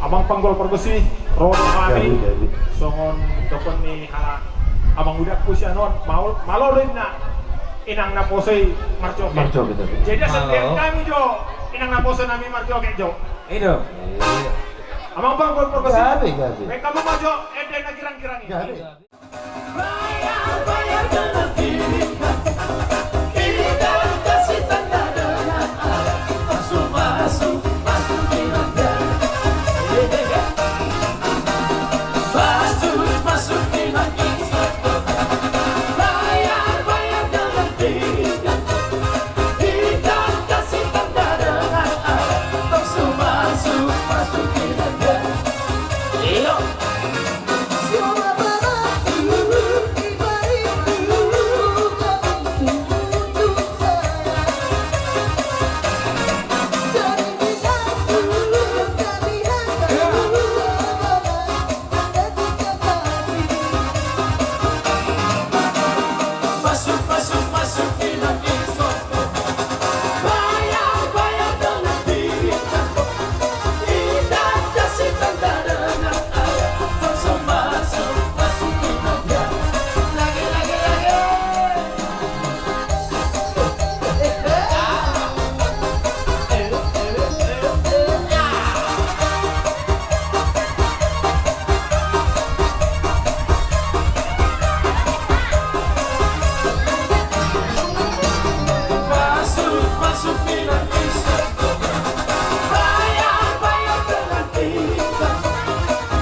Amang panggol pergusi Rono kami songon dokon ni hala amang udah kusia non mau malolin na inang na posay marcoke. Jadi setiap kami jo inang na posay nami marcoke jo. Itu. Amang panggol pergusi. Gabi. Mereka mau maju eden na kirang-kirang ini. Bayar dengan dirinya, kita kasih tanda dengan arah masuk kiranya. Masuk kiranya. Bayar dengan dirinya, kita kasih tanda dengan arah masuk kiranya. Iyo. Masuk bilang iso. Bayar dengan dirinya, kita kasih tanda dengan ayat. Masuk kiranya. Lagi. Masuk bilang iso. Bayar dengan dirinya,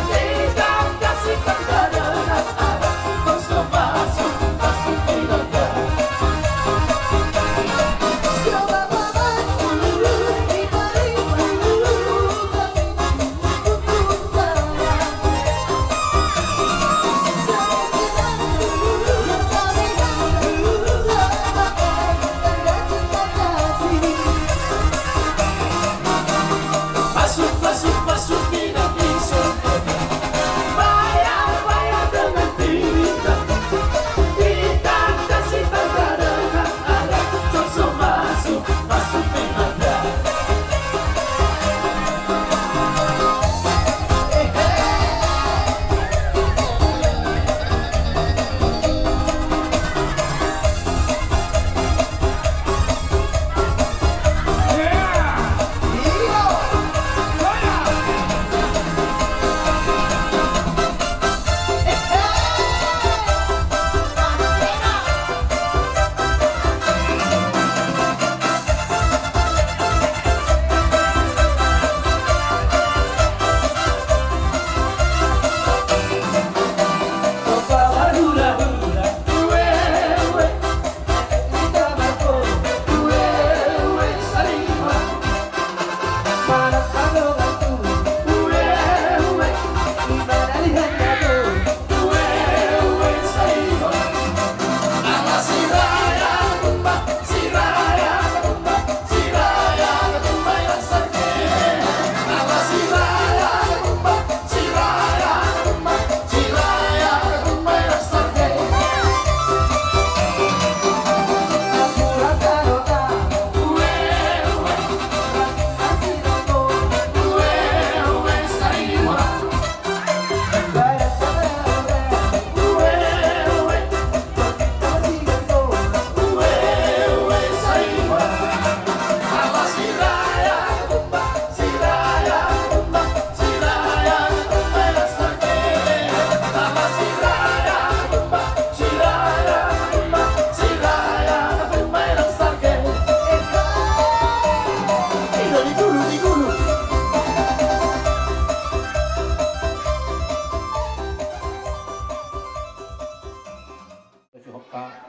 kita kasih tanda dengan ayat. Masuk kiranya. Masuk bilang iso. Bayar dengan dirinya, kita kasih tanda dengan ayat. Masuk kiranya.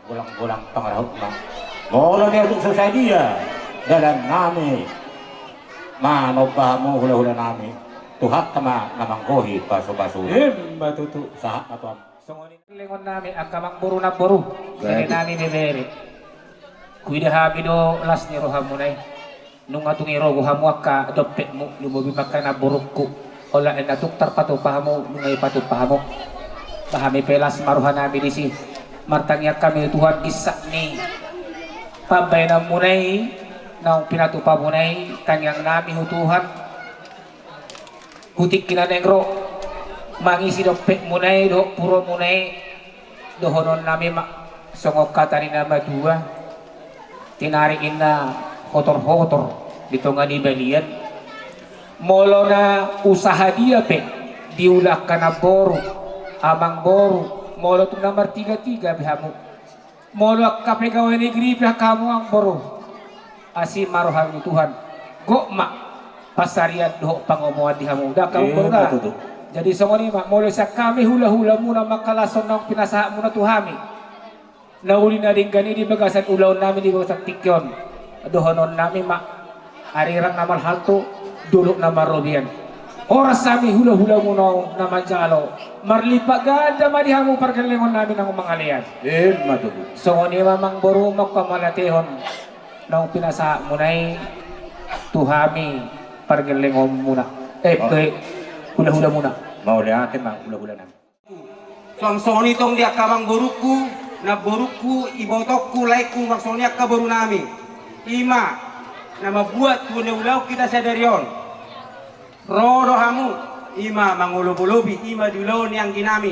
Gulang-gulang pangarahot na. Mula niya itong sosaidiya. Dalam nami. Manobah mo hula-hula nami. Tuhat tama namanggohi paso-paso. Batutu. Sahat na to. Songonin lingon namin akamang buru na buru. Kaya namin biberi. Kuida habido las ni rohamunay. Nung atong irogo hamuak ka dopet mo lumubi maka na burukku. Ola na tuktar patupahamu nungay patupahamu. Bahami pelas maruhan namin disi. Martangya kami Tuhan kisah ni pabay na munay na pinatupa munay kanyang nami Tuhan hutik kinanengro mangisi dompet munai do puro munai dohonon nami songok kata ni nama dua tinariin na kotor-kotor ditongani balian molo na usaha dia pe diulak kana boru amang boru molo tu nomor 33 bihamu molo ka pegawai negeri pihak kamu ang boru asi marohan ni Tuhan go mak pasarian do pangomoan dihamu dak kamu boru dah jadi songoni mak molo sa kami hula-hula muna makalason ng pinasaha muna tuhami nauli na rin gani di bagasan ulaw namin di bagasan tikyon dohonon namin mak arirang namal halto dulok na marobian oras kami hula-hula muna naman jalo marlipa ganda madihamu pargalingon namin ang mangalian Matuto. songoni mamang boru magpamalatehon ng pinasaha munay tuhami pargalingon muna hula-hula muna Mau lihat mang hula-hula namin. Songsoni tong dia kamang boruku na boruku ibotokku laiku maksoni akka boru nami ima na mabuat kune ulau kita sadarion rodo hamu ima mangulubulobi ima dulau yang dinami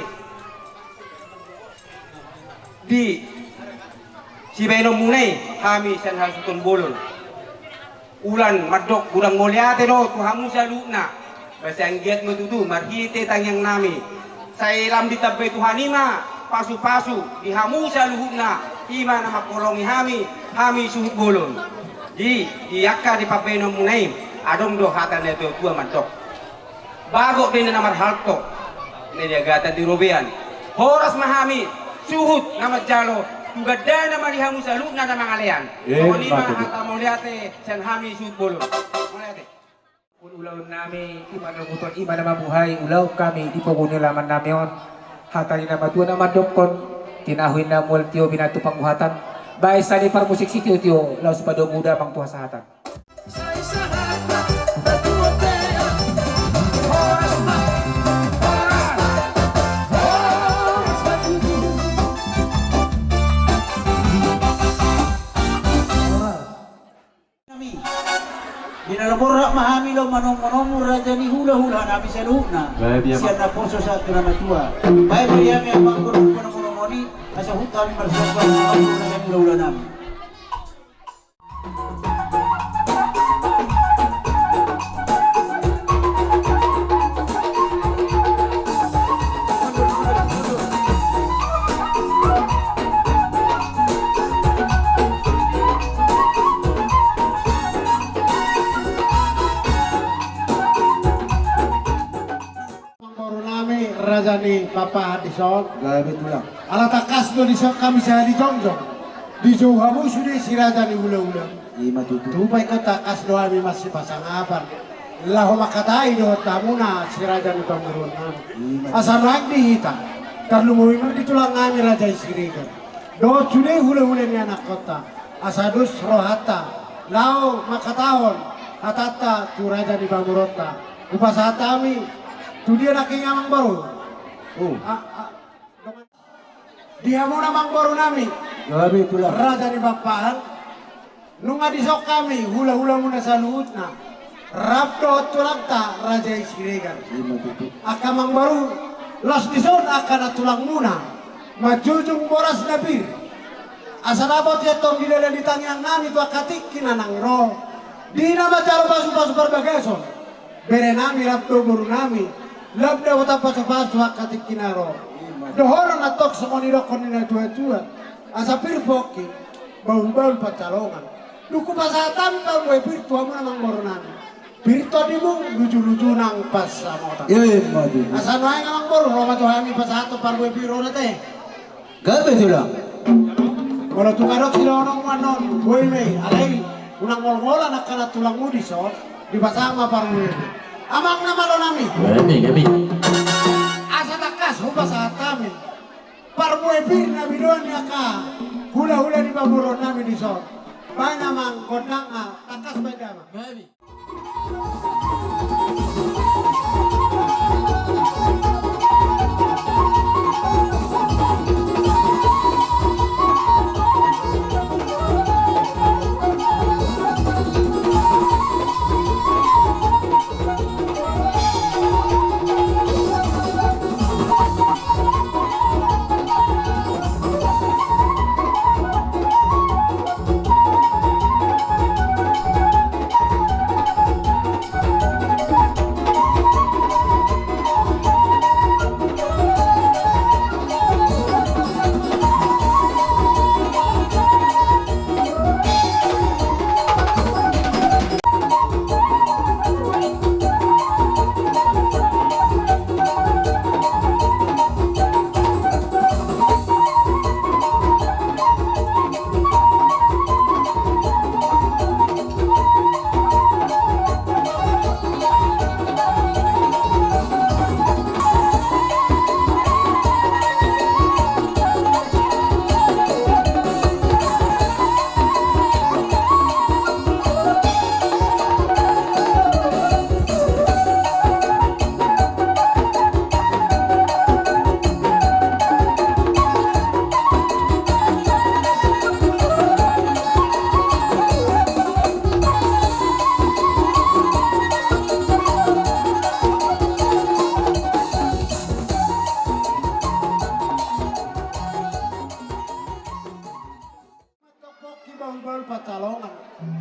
di sibeno munai kami san hasutun bolon ulan madok kurang ngoliate do tu hamu saluna basang giat metutu marhite tangyang nami saya lam ditabay Tuhan ima pasu-pasu dihamu sa luhubna ima na makolongi hami suhut bolon di yakka di papeno munay adong do hatan neto tua mantok bago din na marhalto ne gata di robean horas mahami suhut na majalo tugada na marihamu sa luhubna na mangalian so lima hata moliate san hami suhut bolon moliate ulaw nami imanuguton ima na mabuhay ulaw kami di pagunilaman namin hatari na matuan na madokon tinahuin na multiyo binatu pangbuhatan bahay sa ni parmusik si tiyo laos pado muda pang tuha sa hatan Sa isahata Batuotea Horas na Horas Batutu Binalabora mahami lo manong raja ni hula-hula nabi sa luhna. Siya na poso sa ato na matua. Bahay bariyami ang mga kunong-kunong-kunong asa hutan marsapang ang hula-hula namin. Raja ni Papa Hadison Gabi tulang. ala takas do di kami sa di jongjong di hamu sudah si raja ni hula-hula Ima tutu. tupay ko takas do kami masih pasangapan laho makatai do tamuna si raja ni pamurun asal ragdi hita terlumuhi mo di tulang kami raja isirikan do sudah hula-hula ni anak kota asadus rohata lao makatahon hatata tu raja ni pamurota upasatami tu dia nak ingamang baru. Dia mo namang baru nami. Gabi tulang. Raja ni Bapahan. Nung adisok kami, hula-hula muna sa luhut na. Rapdo tulang ta, Raja Isiregan. Ima tutu. Akamang baru, las dison akan na tulang muna. Majujung boras na bir. Asa dapat ya tong dilalitan yang nami tu akatik kinanang ro. Di na macaro pasu-pasu berbagason. Bere nami rapdo baru nami. Labda wata pasu-pasu akatik kinaro. Dohono na tok sa moniro konina tua-tua. Asa pirboki, baul-baul pacalongan. Duku pasatan tau gue pirtua mo namang moronan. Pirto di mo, lucu-lucu nang pas sama otak. Ima tutu. Asa noay nga mang moro, roma to hami pasato par gue piro na te. Gabi tulang. Wala tukarok sila onong manon, gue may, alay, unang ngol-ngola na kana tulang mo di so, di pasama par gue. Amang na malo nami. Gabi. Asa takas hubas sa atami. Parbuepir na biluan niya ka. Hula-hula di baburon namin di so. Bahay namang kodang takas ba dama. tong bal pacalongan.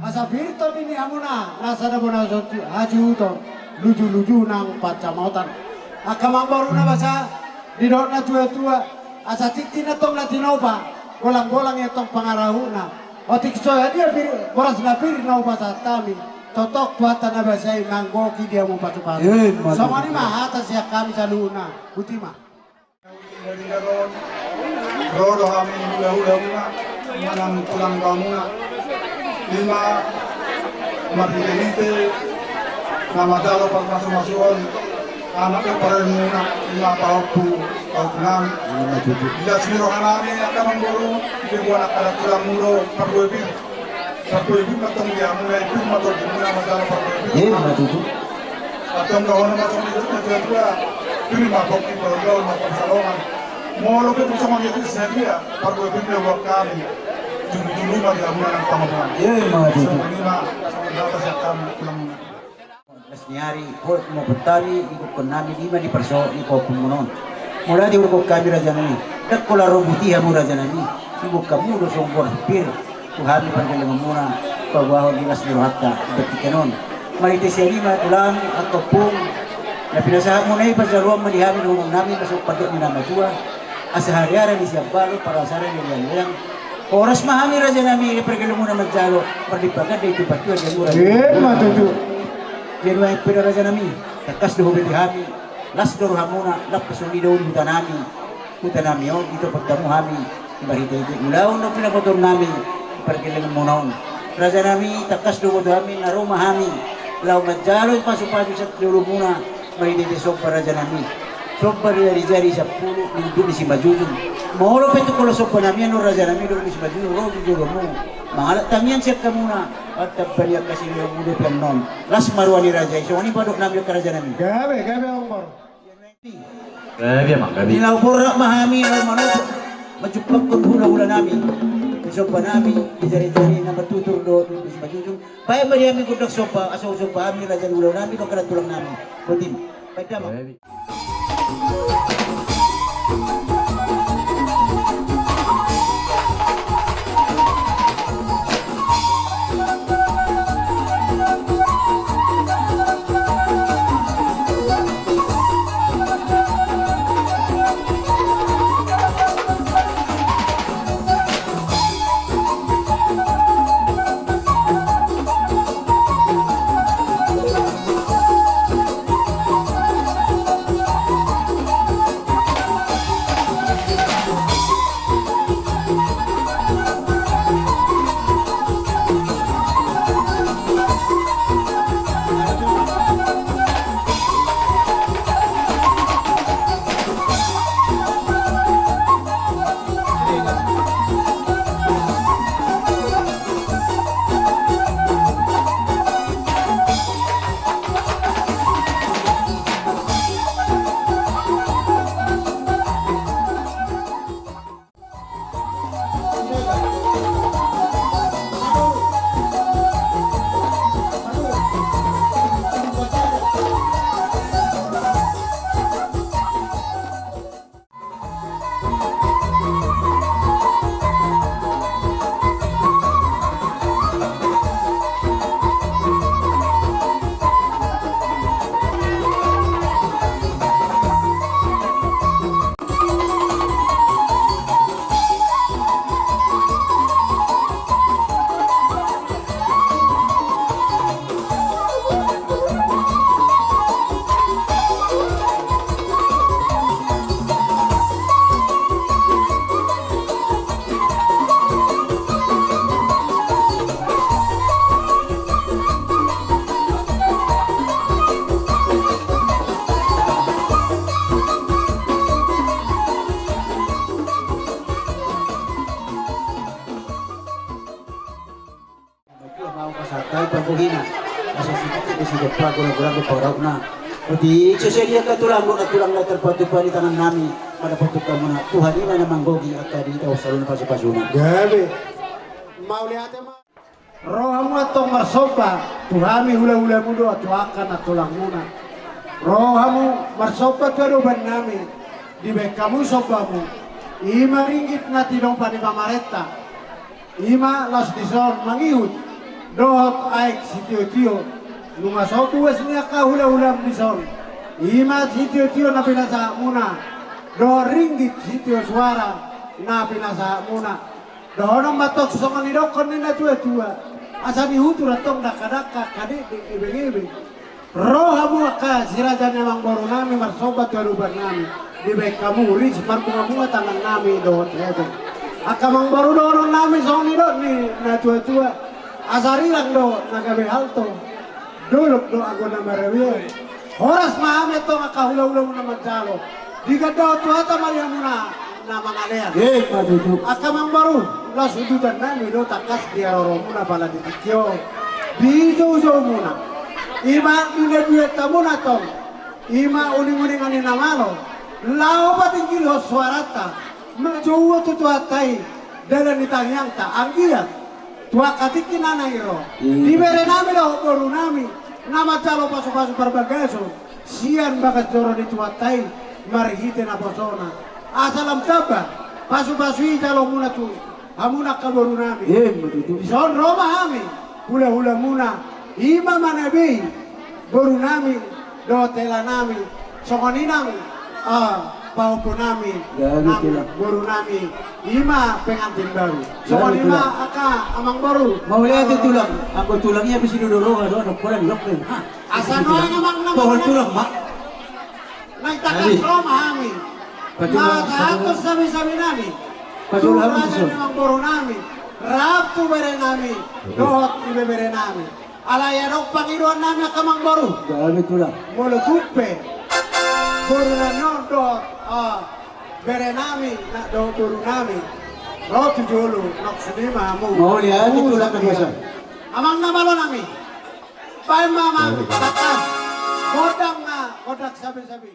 Asa virto ini amuna nasa na bona haji uton luju-luju nang pacamotan. Akamang baru na basa di dot na tua-tua asa tikti na tong latinoba golang-golang ya tong pangarahu na. Otik soya dia boras na pir na ubasa tami. Totok tuatan na basa manggoki dia mo patu-patu. Sama ni mah atas ya kami saluna. Butima. Rodo kami hula-hula muna, manang tulang ka muna. Lima, marhilite, na madalo pag masumasuan, anak yung parin muna, lima paupu, paupunam. Bila siniro ka namin, at kamang guru, ibigwa na kalat tulang mulo, pag-webin. Pag-webin, magtanggiya muna, ibig matogin muna, madalo pag-webin. At ang gawin na masumidot na tuwa, pili mapok ni Pagdaw, mapagsalongan. Molo ke puso mga itis na dia, pag-webin na huwag kami, jumbi-jumbi muna ng pamabuhan. Sa manila, sa dapat siya kami, kulang muna. Las niari, hot mo putari, ikut ko namin lima di perso, iko pumunon. Mula di urko kami raja nami, tak kola robuti hamu raja nami, ibu kamu do sombor pir, tuhami pangkalang muna, pagwaho di las nirohata, betikanon. Malite siya lima tulang atau pung, na pinasahan mo na ipasaruang malihami ng unang namin masuk pagkat ni nama tua, asahari-hari di siap balo para sare ng yang oras mahami raja nami pergelo muna magjalo perlibagan dari tempat tua dan murah. Matutu. Jadi wahai pera raja nami, takas doh beli hami, las doh hamuna, lapas undi doh di hutan nami oh itu pertemu hami, ibarat itu ulau no pinakotor nami pergelo muna raja nami takas doh hami na rumah hami, lau magjalo pasuk-pasuk sa dulu muna, ibarat itu sopa raja nami. Sopa dari jari 10 duduk di si Majujung. Mau pe tu kalau sopa namian no raja nami duduk di si Majujung ro juga mo. Mangalat tamian siap kamuna at baliya kasi ni mudo plan non. Las marwani raja so ani padok nami ka raja nami. Gabe ang baro. Nilaw pura mahami al manok. Majupak kun hula-hula nami. Sopa nami di jari-jari na matutur do di si Majujung. Pay baliya mi kudak sopa aso sopa ami raja hula nami do kada tulang nami. Kutin. Pay tama. Sakay pagkuhina. Asa sikit ko si Gapa gula-gula ko parau na. Di sesedia ka tulang na terpatu pa di tangan nami pada patukan muna. Tuhan ini mana manggogi at tadi tahu salun pasipasuna. Gabe. Mau lihat ma. Rohamu atong marsopa. Tuhami hula-hula mudo at wakan at tulang muna. Rohamu marsopa karuban nami. Di bekamu sopamu. 5 ringgit na tinong panimamareta. Ima las dison mangihut dohot aik sitio-tio nunga sobues niya ka hula-hulam dison. Ima sitio-tio na pinasa muna do ringgit sitio suara na pinasa muna dohonong batok songan idokon nina tua-tua asa dihutu ratong daka-daka kadik ibeng-ibeng roha mua ka sirajan emang baru nami marsobat karuban nami di baik kamu ris bunga-bunga tangan nami dohot hebeng akamang baru dorong nami song ni dot ni na tua-tua asari lang do nagabe alto duluk do aku nama rewie horas mahame to makahula-hula mo na magjalo diga do tuata maria muna na mangalea akamang baru las udutan nami do takas dia roro muna pala di tikyo di jo muna ima ina duet muna tong ima uling-uling ani namalo lao patingkil ho suarata menjauh tuatai dalam ditanyang tak anggiat tua katikin anairo diberi nami lo baru nami nama calo pasu-pasu perbagaso sian bagas joro di tuatai marihite na posona asalam kabar pasu-pasu calo muna tu amuna kabaru nami son roma ami hula-hula muna ima manabi baru nami do tela nami songoninang paupo nami, guru nami, ima pengantin baru. Soal ima aka amang baru. Mau lihat itu tulang, aku tulangnya bisa duduk ada anak kurang dokter. Asal no amang nama. Pohon tulang mak. Nang takas Roma kami. Maka aku sabi-sabi nami. Pajul Raja harus. amang baru nami. Rap tu bere nami, dohot ibe bere nami. Alaya rok pangiruan nami akamang baru. Gabi tulang. Molo tupe. Baru na nodot. Bere nami nak do turu nami roti julu nok sedima mu Mau lihat itu tulang biasa. amang nama lo nami pai mama takas godang na godak sabi-sabi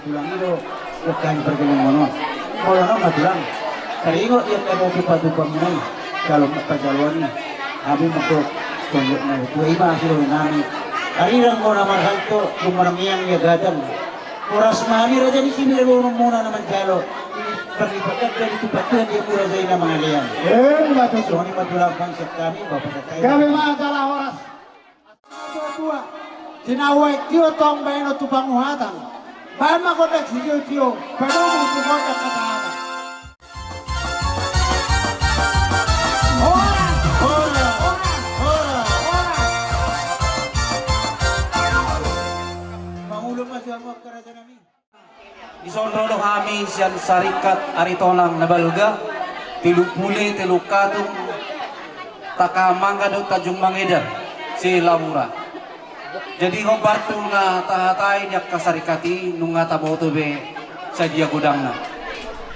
tulang itu bukan perkenan mono. Kalau nak matulang, keringo yang kamu pipa-pipa mulai kalau pajaluan ni, kami makhluk tunjuk na dua iba sila nami. Karirang mo naman halto lumaramiyang ya gadang. Oras mami raja ni sini muna naman jalo. Pag-ipagkat dari tupatuhan dia pura sa ina mga liyan. Matuto. So, ni matulang konsep kami, bapak tayo. Kami mga dalang oras. Dua, tinawag tiyo tong bayano tupanguhatan. Bahan makotek si tiyo, pero mo tumotak katahanan. Mangulong masya mo karaja namin. Isonrodo kami siyan sarikat aritonang nabalga, tilupuli, tilukatong, takamangga do tajung mangedar, si Lamura. Jadi kung barto na tahatay niya kasarikati nung nga taboto be sa dia gudang na.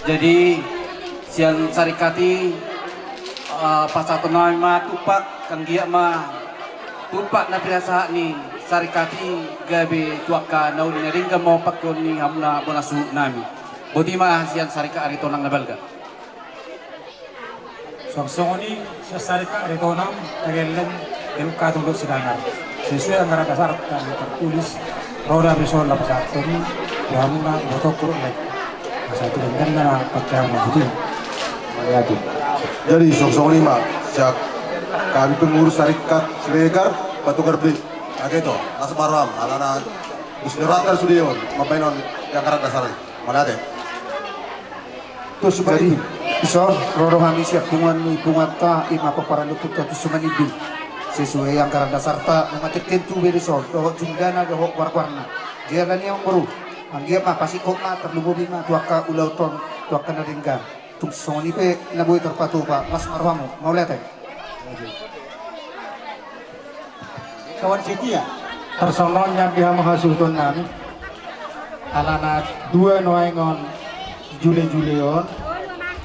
Jadi siyan sarikati pasato na matupak kang giya tupak na pinasa ni sarikati gabi tuaka na uli na rin ka mo pagkon ni hamna bonasu nami. Buti siyan sarika arito ng nabalga. Songsongoni sa sarika rito nang tagelan yung katulog si Danar. Sesuai ang karakasar kami tertulis roda besol lapis akteri yang na botok kurang lagi. Masa itu dengan na pagkayang mabuti. Jadi songsong lima, siap kami pengurus Sarikat Siregar Batu Gerbik. Nah gitu, nasa maram, alana Usniratar Sudion, mapainon yang karat dasar. Mana deh? Terus jadi iso roro kami siap bungan ni bunga ta ima paparan itu tu sumanibil sesuai yang karena dasar ta mengatik tentu berisol dohok jumdana dohok warna dia dan yang baru dia mah pasti kok mah terlubu bima tuaka ulau ton tuaka naringga tung soni pe naboy terpatu pak mas marwamu mau lihat Kawan Setia, Tersononya pihak mahasiswa nami. Alana dua noengon Jule-Juleon.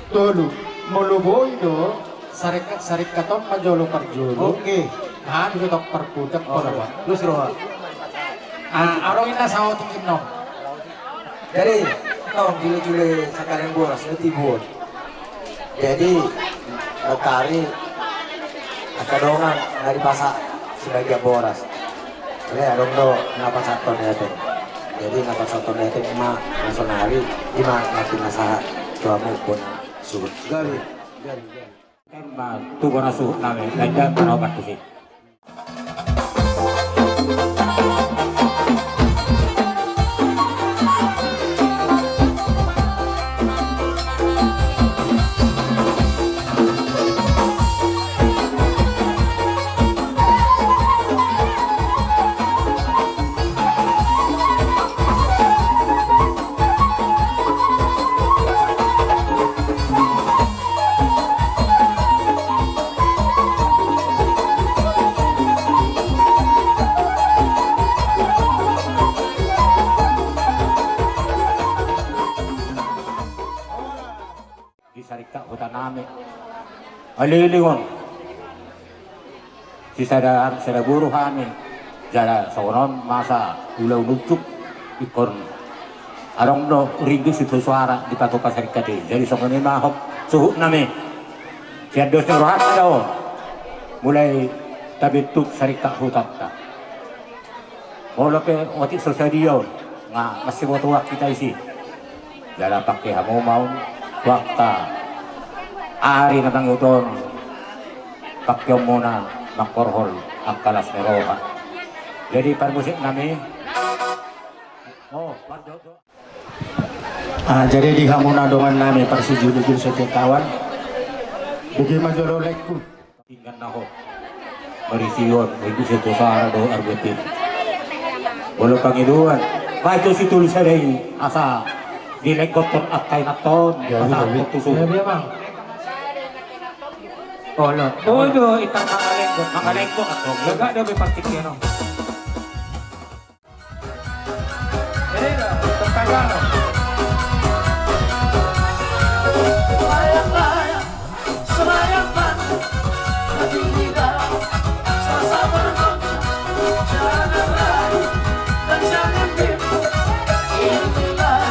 Tolu muluboido sarikaton majolo parjolo. oke. Ah, itu tok perpudak apa? Terus roha. Arong ina sawo tingin no. Jadi, tahun jule-jule sekalian boras tibur. Jadi, notari kadongan dari pasar sebagai boras. Jadi, ada do napa satu itu. Jadi, napa satu itu cuma langsung hari, cuma nanti nasahat suami pun sulit. gali emma tu bonasu nami laja panobat tu sih sarika hutan nami alilingon si sada guru kami jala sonon masa ulau nucuk ikon arong do ringgis itu suara di pato pasarika di jadi sonon mahok suhu nami siya dos ng rohat na daw mulai tabituk sarika hutan ta mula pe wati sosadiyo nga masih botuwak kita isi jala pakai hamu mau wakta ari na tanguton pakyaw muna makorhol ang kalas ni Roha. Jadi parmusik nami Jadi di hamuna dongan nami persijul-jul setiap kawan. Bagi majolo lekku. tinggal naho berisiyon itu situ sahara do arbetin bolo pangiduan baca si tulisan dari asa dilengkoton akay naton pasang tusuk Oh, no. Todo itang mangalengkot atong Laga daw may partikyano. Erera, itong Tagalog. Layang-layang sa layapan, nagliligaw sa asawa ng kotse. Siya naglayo, at siya nagdip, inilay.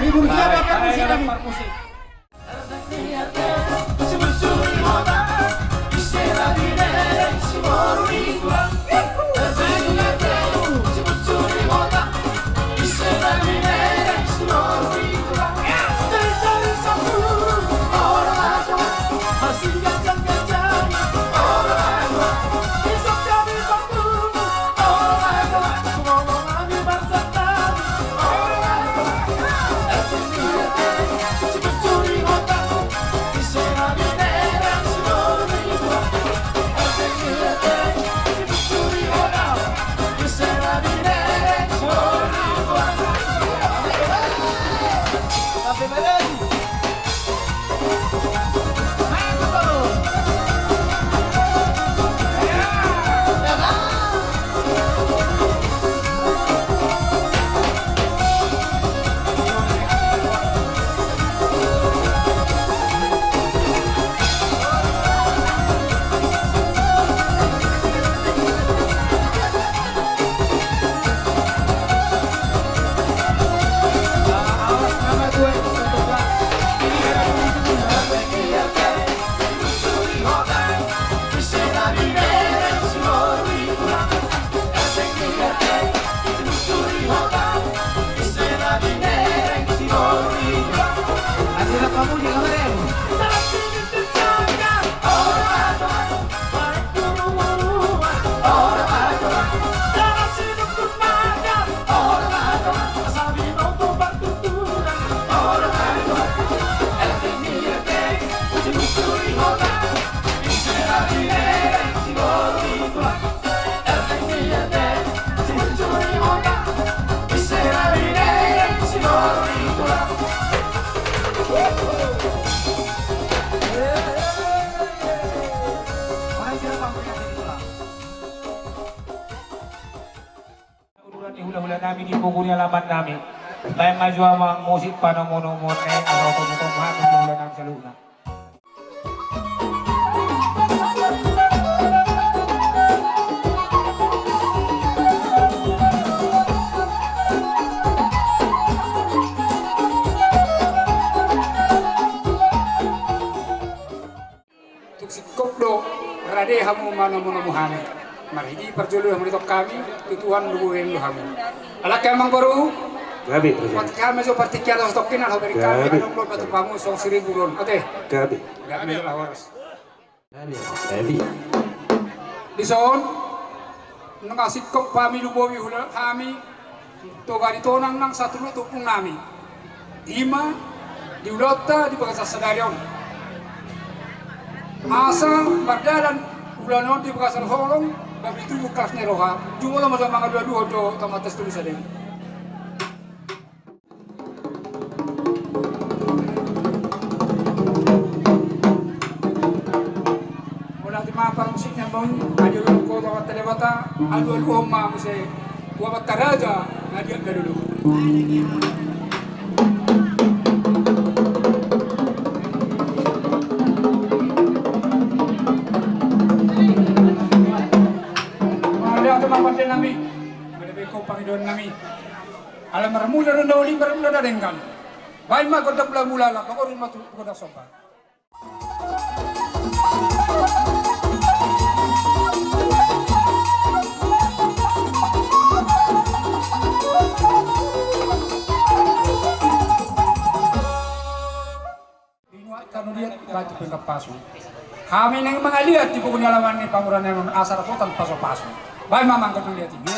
Ribut siapa permusik kami? Hula-hula namin di puguli alaman namin. Tayo maju ang musik pa ng mono-mono ano ko nito mahal hula namin sa luna. Kopdo rade hamu mana muna muhani marhidi perjulu hamu itu kami tutuhan lubuhin hamu alak emang baru Gabi, Raja. Patikal meso partikian sa tokinan Amerika. Anong lo batu pamu song 1,000 ron. Oke. Gabi. Gabi lah horas. Gabi. Di son nangasikop pami lubowi hula kami to ganito nang satu tupung nami. Ima di ulota di Bagasas Sadarion. Asa bardalan ulanon di Bagasal Holong babi itu bukas neroha. Jumlah masa mga dua-dua do tamatas tulis adem. Mapang musik na mong adyo ko dapat telebata alul umma muse wabat taraja ngadian dulu. Ada teman pantai nami, ada beko pangidon nami. Alam marmula ron dawli marmula darengan. Baik mah kota mula lah, pokoknya mah kota sopa. Kemudian batu pengkap pasu. Kami nang mga lihat di pukul lawan ni panguran yang asar potan paso-paso. Baik mamang kau lihat ini.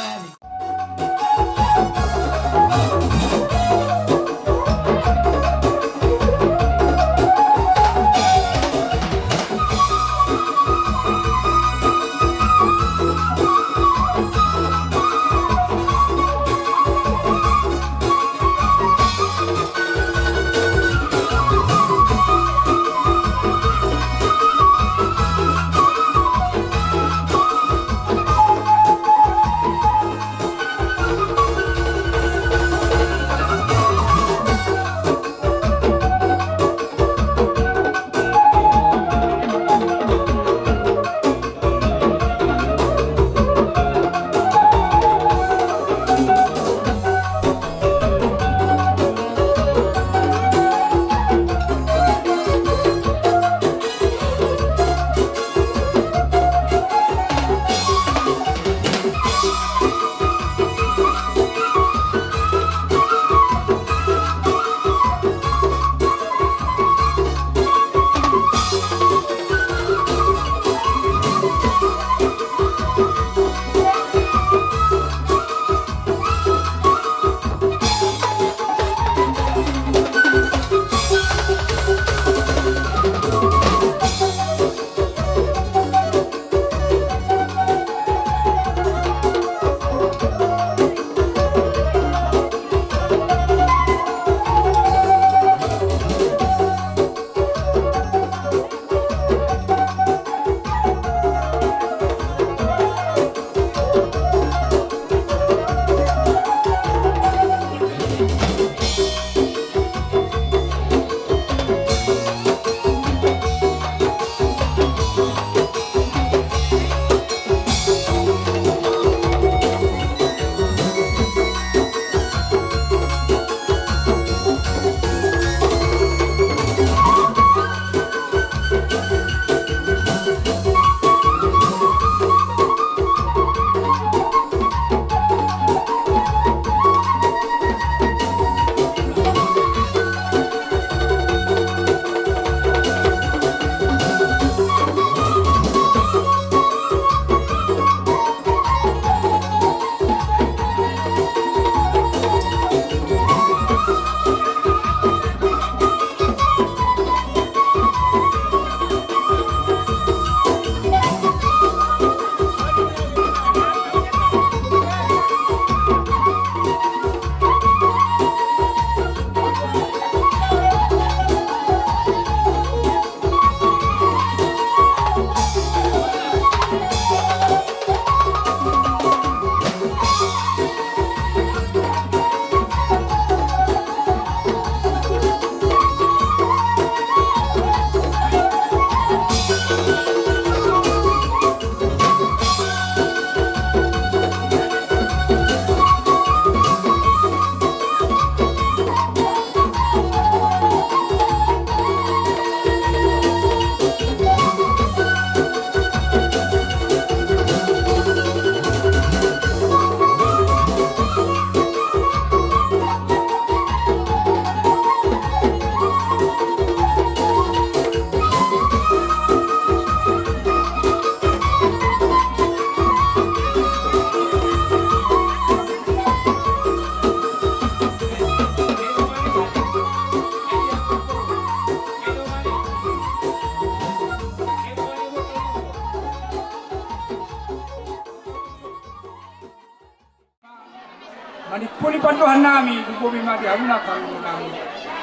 manipuli panduhan namin, lubo bima di hamuna kami namin.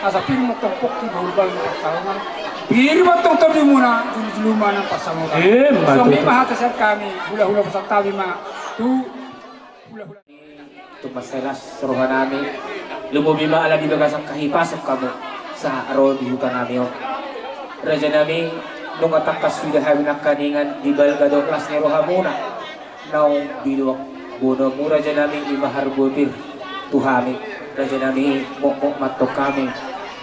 Asa ping mo tongpok di bahulbal mo pagkawangan. Biri mo tong tabi muna, julu-juluman ng pasamuran. So may mahatasar kami, hula-hula pa sa tabi ma. Hula-hula. Tumaselas rohan namin. Lumubima ala di bagasang kahipasok kamo sa araw di hutan namin. Raja namin, nung atakas sudah hawi ng kaningan di balgado klas ni roha muna. Naong biluwak buno mo raja namin imaharbutir tuhami. Raja namin mokok matok kami.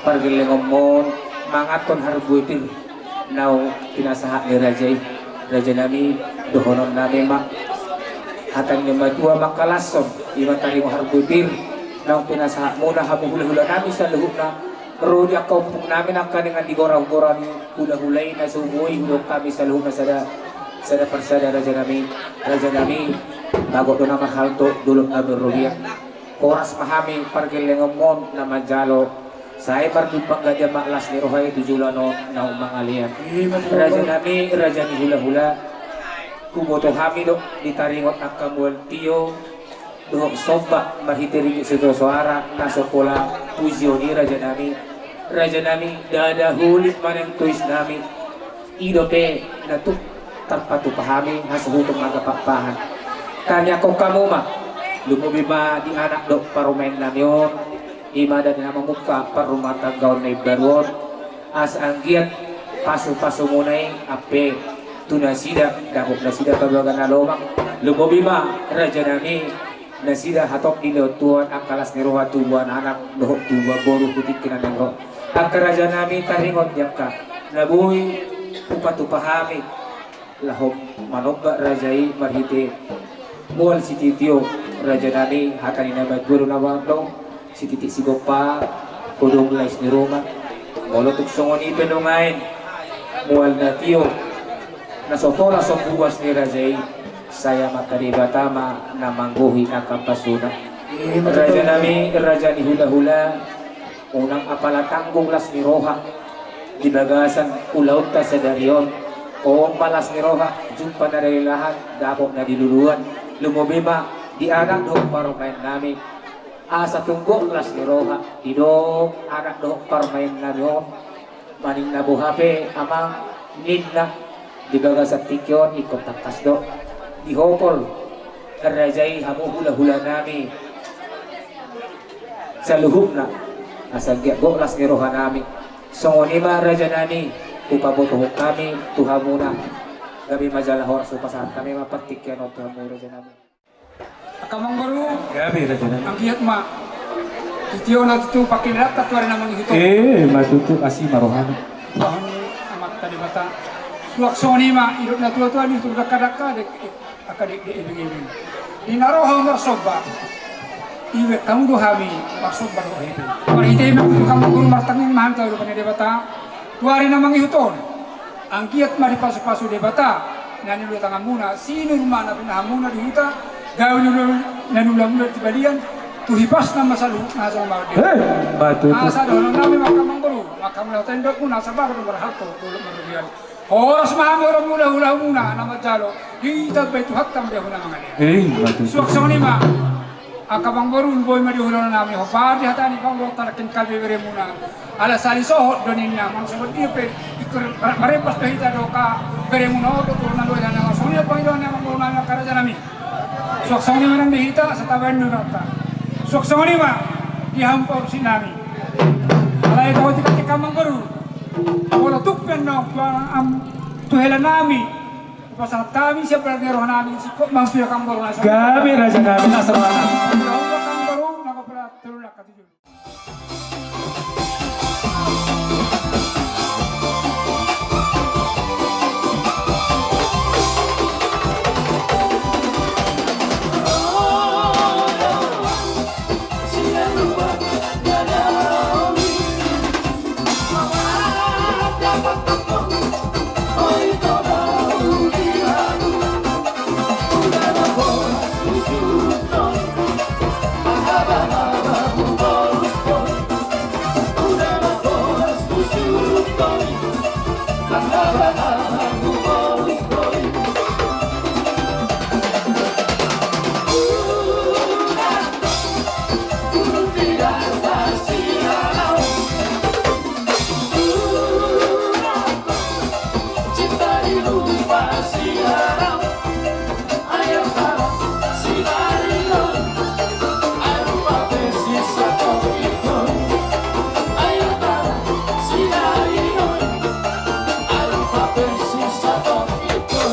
Pargilengom mon mangaton harbutir. Naong pinasaha ni raja. Raja namin dohonon namin mak. Hatang ni madua makalason. Imatari mo harbutir. Naong pinasaha muna habang hula-hula namin sa luhuk na. Pero di ako pong namin ang kaningan di gorang-gorang hula-hulay na sumuwi. Hulog kami sa luhuk na sada persada raja namin bago doon na mahalto dulong na berrubiak oras mahami pargilengomon na majalo sa ibar di paggadya maklas ni rohay tujulano na umangalian raja ni hula-hula kumoto hami do ditaringot ang kamuel tiyo dohok soba marhitiring sito suara nasopola puzyo ni raja nami dada hulit maneng tuis nami idope natuk tanpa tupahami hasahutong magapakpahan. Kanya ko kamuma, lumubi ba di anak do parumain namyon, ima dan na mamuka parumata gaon na ibarwon, as anggiat paso-paso munay ape tunasida, dahok nasida kabagan na lomang, lumubi ba raja nami nasida hatok dilotuan ang kalas ni roha tubuan anak dohok tuba boru putik kinanengro. Ang karaja nami taringot ka, nabuhi upatupahami, lahom manobba rajai marhite mual si titio raja nani hatani nama guru nama dong si titik si gopa kodong lais ni Roma molotuk songoni penongain mual na tio nasotola buwas ni rajai saya matari batama na mangguhi nakapasuna raja nami raja ni hula-hula unang apalatanggung las ni roha di bagasan ulaut ta sa darion o malas ni roha jumpa na dari lahat dapok na diluluan lumubima di anak dohok parumain namin asa tunggo las ni roha didok anak dohok parumain namin maning nabuhape amang nidna di bagasat tikyon ikot takas do dihopol karajay hamu hula-hula namin sa luhub na asagya go las ni roha namin songonima raja namin upabotohok kami Tuhan muna kami majalah horas upasahan kami mapatikyan o Tuhan muna dyan namin Akamang baru gabi raja namin ang giat ma titiyo na tutu pakilat at wala namang hito matutu asi marohan tahun amat tadi bata suak soni ma idot na tuwa-tuwa ni tuwa kadaka akadik di ibing-ibing dinaroha marsoba iwe kamu dohami marsoba dohami marhite kamu guru martangin mahantau lupa ni bata tuari namang ihuton ang kiat maripaso-paso debata nanilo tangan muna sino rumah na pinahamuna di huta gawin nanulang di balian tuhipas na masalu nasa mga batu nasa doon namin makamang guru makamang tendok muna sa bakit berhalto tulog marubian oras mahami orang mula muna na majalo di tabay tuhatam dia muna mga niya suwak sa manima akabang barun boy marihulan namin hopar di hatani pang talakin kalbi bere muna ala sali sohot donin na mang sabot dia pe marepas kahita do ka bere muna do na loy na sonia pang do na mang na karaja nami sok soni man dihita sa taban no nata sok soni ma dihampor sinami ala ito ti kamang baru wala tukpen no am tuhela nami pasal kami siapa yang roh nami sikop mampu kang baru nasa gabi raja namin nasa mana kang baru nakapala tulak katiyo Mahaba, mahaba, mahaba, lupa si haram ayo kalah si barino ayo pape si satokito ayo kalah si barino ayo pape si satokito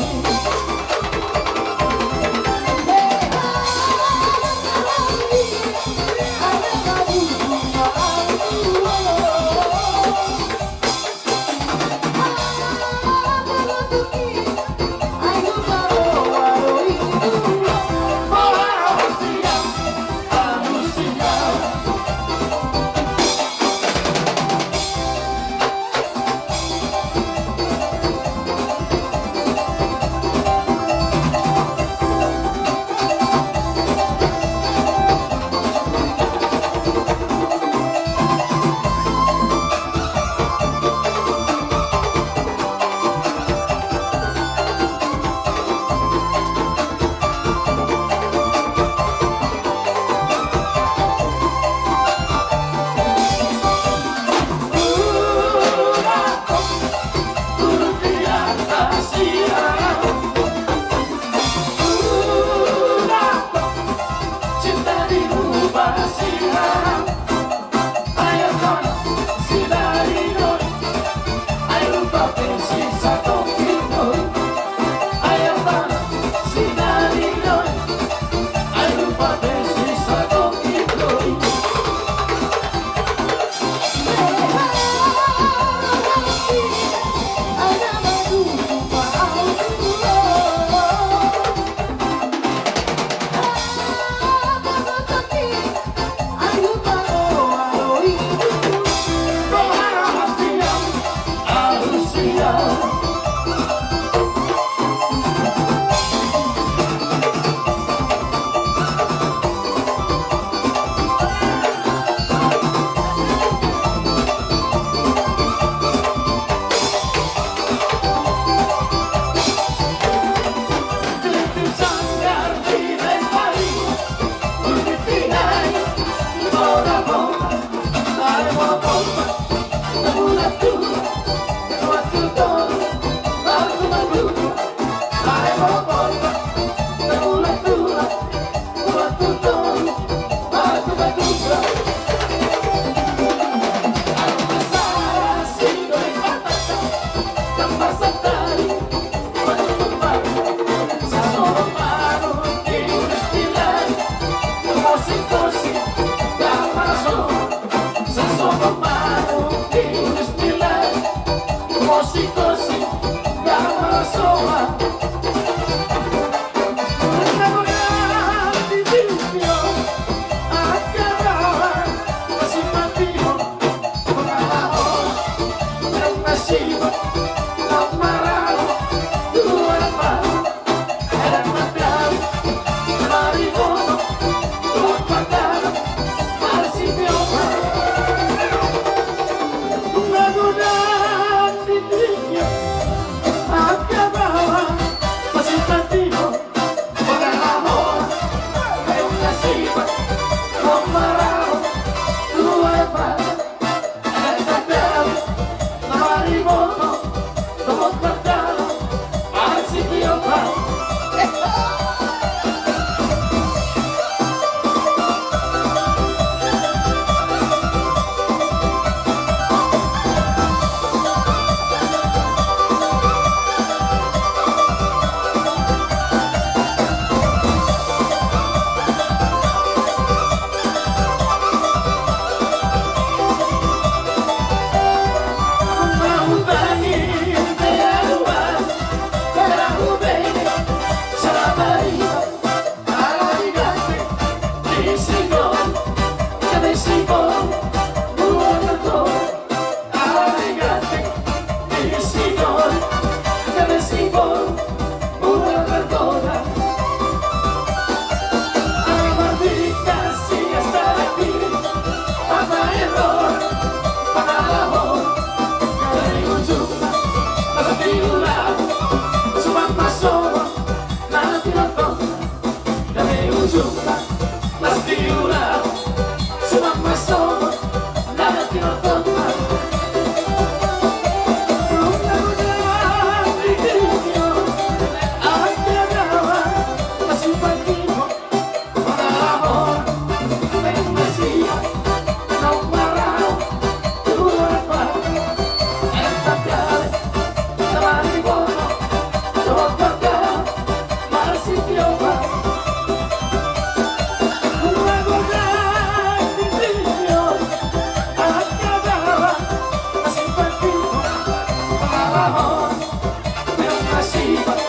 sifat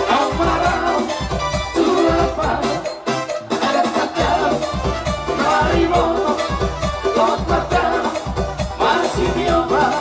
amarah turapa ada kata harimau lot mata masih diubah.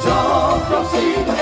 Jom, jom,